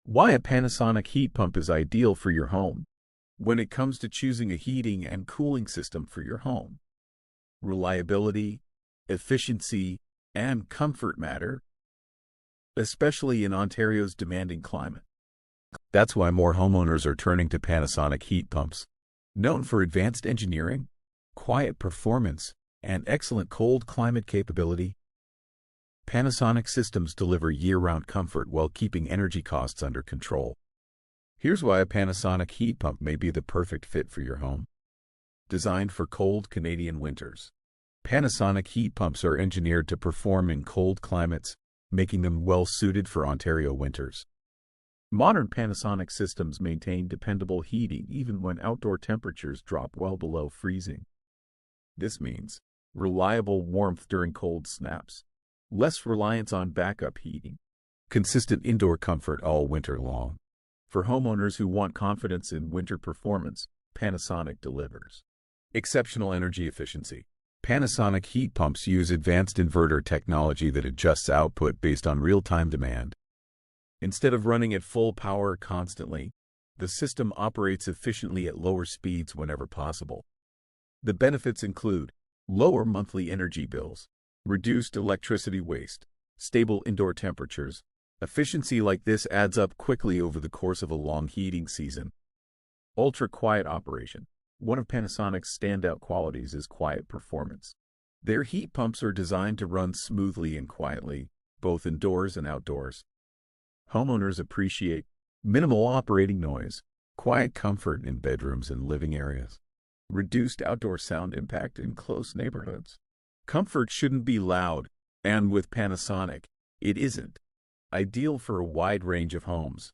Why a Panasonic heat pump is ideal for your home. When it comes to choosing a heating and cooling system for your home, reliability, efficiency, and comfort matter, especially in Ontario's demanding climate. That's why more homeowners are turning to Panasonic heat pumps. Known for advanced engineering, quiet performance, and excellent cold climate capability, Panasonic systems deliver year-round comfort while keeping energy costs under control. Here's why a Panasonic heat pump may be the perfect fit for your home. Designed for cold Canadian winters, Panasonic heat pumps are engineered to perform in cold climates, making them well-suited for Ontario winters. Modern Panasonic systems maintain dependable heating even when outdoor temperatures drop well below freezing. This means reliable warmth during cold snaps, less reliance on backup heating, consistent indoor comfort all winter long. For homeowners who want confidence in winter performance, Panasonic delivers. Exceptional energy efficiency. Panasonic heat pumps use advanced inverter technology that adjusts output based on real-time demand. Instead of running at full power constantly, the system operates efficiently at lower speeds whenever possible. The benefits include lower monthly energy bills, reduced electricity waste, stable indoor temperatures. Efficiency like this adds up quickly over the course of a long heating season. Ultra-quiet operation. One of Panasonic's standout qualities is quiet performance. Their heat pumps are designed to run smoothly and quietly, both indoors and outdoors. Homeowners appreciate minimal operating noise, quiet comfort in bedrooms and living areas, reduced outdoor sound impact in close neighborhoods. Comfort shouldn't be loud, and with Panasonic, it isn't. Ideal for a wide range of homes,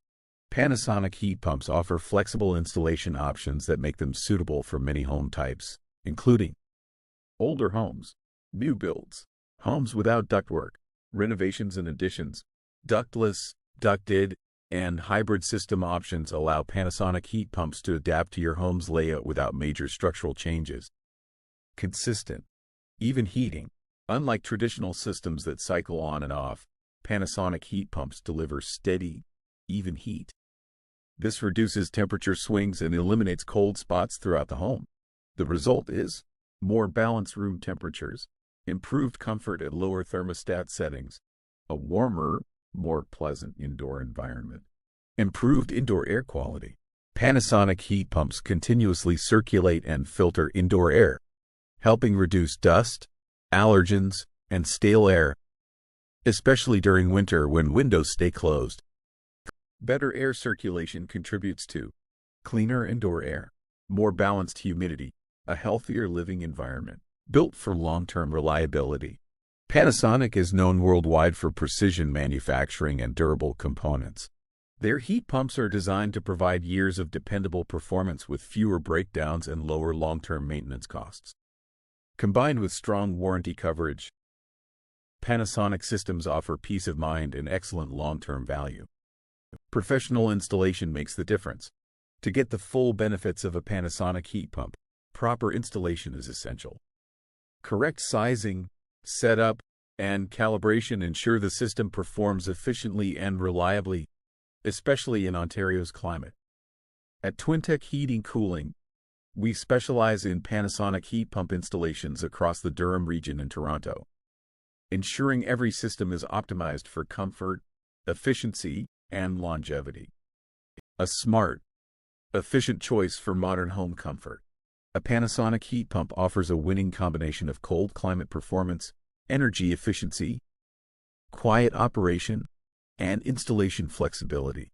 Panasonic heat pumps offer flexible installation options that make them suitable for many home types, including older homes, new builds, homes without ductwork, renovations and additions. Ductless, ducted, and hybrid system options allow Panasonic heat pumps to adapt to your home's layout without major structural changes. Consistent, even heating. Unlike traditional systems that cycle on and off, Panasonic heat pumps deliver steady, even heat. This reduces temperature swings and eliminates cold spots throughout the home. The result is more balanced room temperatures, improved comfort at lower thermostat settings, a warmer, more pleasant indoor environment, improved indoor air quality. Panasonic heat pumps continuously circulate and filter indoor air, helping reduce dust, allergens, and stale air, especially during winter when windows stay closed. Better air circulation contributes to cleaner indoor air, more balanced humidity, a healthier living environment, built for long-term reliability. Panasonic is known worldwide for precision manufacturing and durable components. Their heat pumps are designed to provide years of dependable performance with fewer breakdowns and lower long-term maintenance costs. Combined with strong warranty coverage, Panasonic systems offer peace of mind and excellent long-term value. Professional installation makes the difference. To get the full benefits of a Panasonic heat pump, proper installation is essential. Correct sizing, setup, and calibration ensure the system performs efficiently and reliably, especially in Ontario's climate. At Twintech Heating Cooling, we specialize in Panasonic heat pump installations across the Durham region and Toronto, ensuring every system is optimized for comfort, efficiency, and longevity. A smart, efficient choice for modern home comfort. A Panasonic heat pump offers a winning combination of cold climate performance, energy efficiency, quiet operation, and installation flexibility.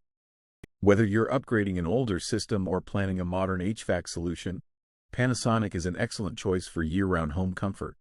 Whether you're upgrading an older system or planning a modern HVAC solution, Panasonic is an excellent choice for year-round home comfort.